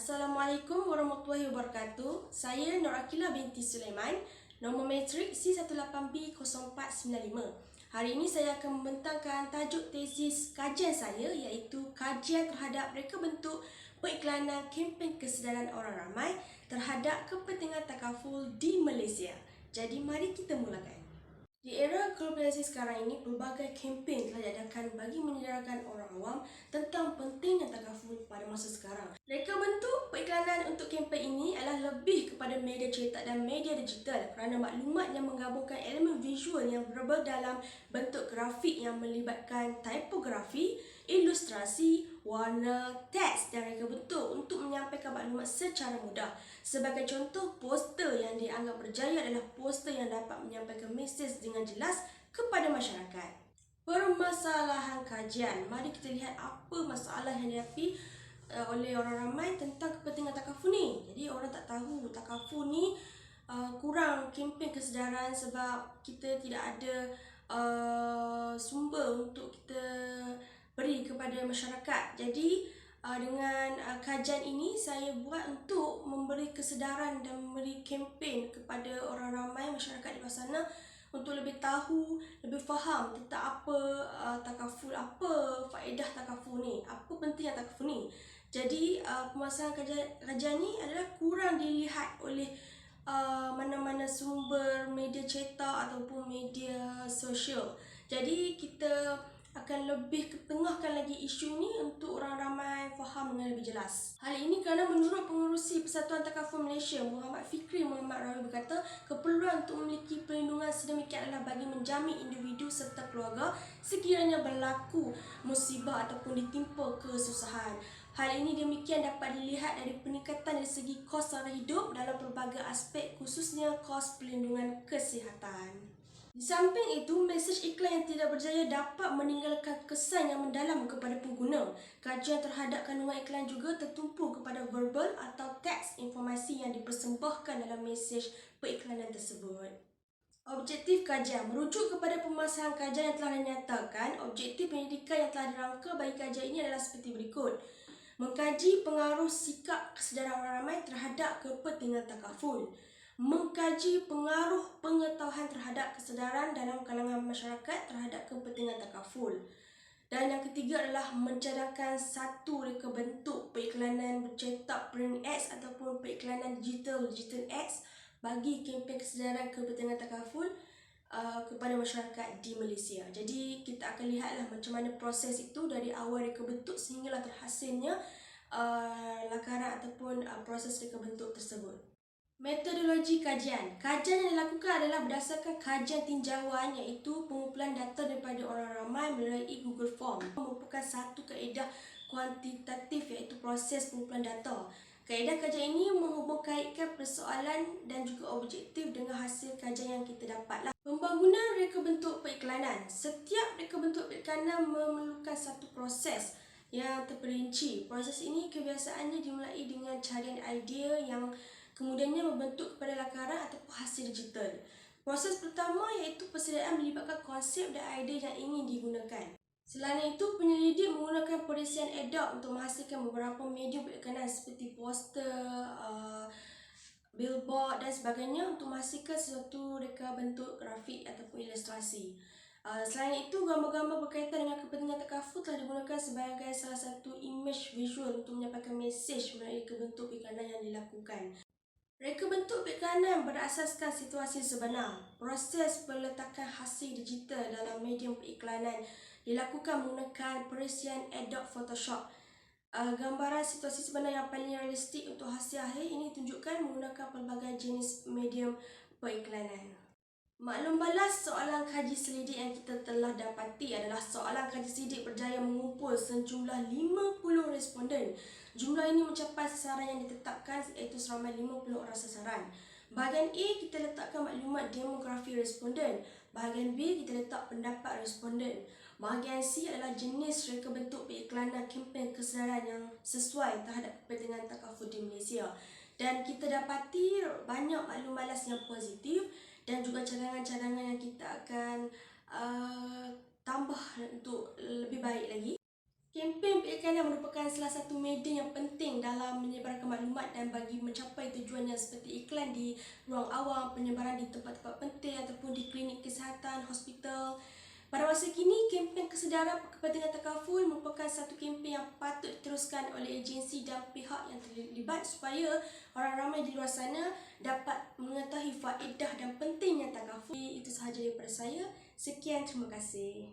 Assalamualaikum warahmatullahi wabarakatuh. Saya Nur Akila binti Sulaiman, nombor matrik C18B0495. Hari ini saya akan membentangkan tajuk tesis kajian saya, iaitu kajian terhadap reka bentuk periklanan kempen kesedaran orang ramai terhadap kepentingan takaful di Malaysia. Jadi mari kita mulakan. Di era globalisasi sekarang ini, pelbagai kempen telah diadakan bagi menyedarkan orang awam tentang pentingnya takaful pada masa sekarang. Reka bentuk periklanan untuk kempen ini adalah lebih kepada media cetak dan media digital kerana maklumat yang menggabungkan elemen visual yang verbal dalam bentuk grafik yang melibatkan tipografi, ilustrasi, warna, teks dan reka bentuk untuk menyampaikan maklumat secara mudah. Sebagai contoh, poster yang dianggap berjaya adalah poster yang dapat menyampaikan mesej dengan jelas kepada masyarakat. Permasalahan kajian. Mari kita lihat apa masalah yang dihadapi oleh orang ramai tentang kepentingan takaful ni. Jadi orang tak tahu takaful ni kurang kempen kesedaran sebab kita tidak ada sumber untuk kita beri kepada masyarakat. Jadi dengan kajian ini saya buat untuk memberi kesedaran dan memberi kempen kepada orang ramai masyarakat di luar sana untuk lebih tahu, lebih faham tentang apa takaful, apa faedah takaful ni, apa pentingnya takaful ni. Jadi permasalahan kajian ni adalah kurang dilihat oleh mana-mana sumber media cetak ataupun media sosial. Jadi kita akan lebih ketengahkan lagi isu ni untuk orang ramai faham dengan lebih jelas. Hal ini kerana menurut pengerusi Persatuan Takaful Malaysia, Muhammad Fikri Muhammad Rawi berkata, keperluan untuk memiliki perlindungan sedemikian adalah bagi menjamin individu serta keluarga sekiranya berlaku musibah ataupun ditimpa kesusahan. Hal ini demikian dapat dilihat dari peningkatan dari segi kos sara hidup dalam pelbagai aspek, khususnya kos perlindungan kesihatan. Di samping itu, mesej iklan yang tidak berjaya dapat meninggalkan kesan yang mendalam kepada pengguna. Kajian terhadap kandungan iklan juga tertumpu kepada verbal atau teks informasi yang dipersembahkan dalam mesej periklanan tersebut. Objektif kajian merujuk kepada permasalahan kajian yang telah dinyatakan. Objektif pendidikan yang telah dirangka bagi kajian ini adalah seperti berikut. Mengkaji pengaruh sikap kesedaran orang ramai terhadap kepentingan takaful. Mengkaji pengaruh pengetahuan terhadap kesedaran dalam kalangan masyarakat terhadap kepentingan takaful. Dan yang ketiga adalah mencadangkan satu reka bentuk periklanan bercetak print ads ataupun periklanan digital ads bagi kempen kesedaran kepentingan takaful kepada masyarakat di Malaysia. Jadi kita akan lihatlah macam mana proses itu dari awal reka bentuk sehinggalah terhasilnya lakaran ataupun proses reka bentuk tersebut. Metodologi kajian. Kajian yang dilakukan adalah berdasarkan kajian tinjauan, iaitu pengumpulan data daripada orang ramai melalui Google Form. Merupakan satu kaedah kuantitatif, iaitu proses pengumpulan data. Kaedah kajian ini menghubungkaitkan persoalan dan juga objektif dengan hasil kajian yang kita dapatlah. Pembangunan reka bentuk periklanan. Setiap reka bentuk periklanan memerlukan satu proses yang terperinci. Proses ini kebiasaannya dimulai dengan carian idea yang kemudiannya membentuk kepada lakaran ataupun hasil digital. Proses pertama iaitu persediaan melibatkan konsep dan idea yang ingin digunakan. Selain itu, penyelidik menggunakan perisian Adobe untuk menghasilkan beberapa medium periklanan seperti poster, billboard dan sebagainya untuk menghasilkan sesuatu reka bentuk grafik ataupun ilustrasi. Selain itu, gambar-gambar berkaitan dengan kepentingan takaful telah digunakan sebagai salah satu image visual untuk menyampaikan mesej melalui reka bentuk periklanan yang dilakukan. Reka bentuk periklanan berasaskan situasi sebenar. Proses peletakan hasil digital dalam medium periklanan dilakukan menggunakan perisian Adobe Photoshop. Gambaran situasi sebenar yang paling realistik untuk hasil akhir ini tunjukkan menggunakan pelbagai jenis medium periklanan. Maklum balas soalan kaji selidik yang kita telah dapati adalah soalan kaji selidik berjaya mengumpul sejumlah 50 responden. Jumlah ini mencapai sasaran yang ditetapkan, iaitu seramai 50 orang sasaran. Bahagian A kita letakkan maklumat demografi responden. Bahagian B kita letak pendapat responden. Bahagian C adalah jenis reka bentuk periklanan kempen kesedaran yang sesuai terhadap kepentingan takaful di Malaysia. Dan kita dapati banyak maklum balas yang positif dan juga cadangan-cadangan yang kita akan tambah untuk lebih baik lagi. Kempen perikanan merupakan salah satu media yang penting dalam menyebarkan maklumat dan bagi mencapai tujuannya seperti iklan di ruang awam, penyebaran di tempat-tempat penting ataupun di klinik kesihatan, hospital. Pada masa kini, kempen kesedaran kepentingan takaful merupakan satu kempen yang patut diteruskan oleh agensi dan pihak yang terlibat supaya orang ramai di luar sana dapat mengetahui faedah dan pentingnya takaful. Itu sahaja daripada saya. Sekian, terima kasih.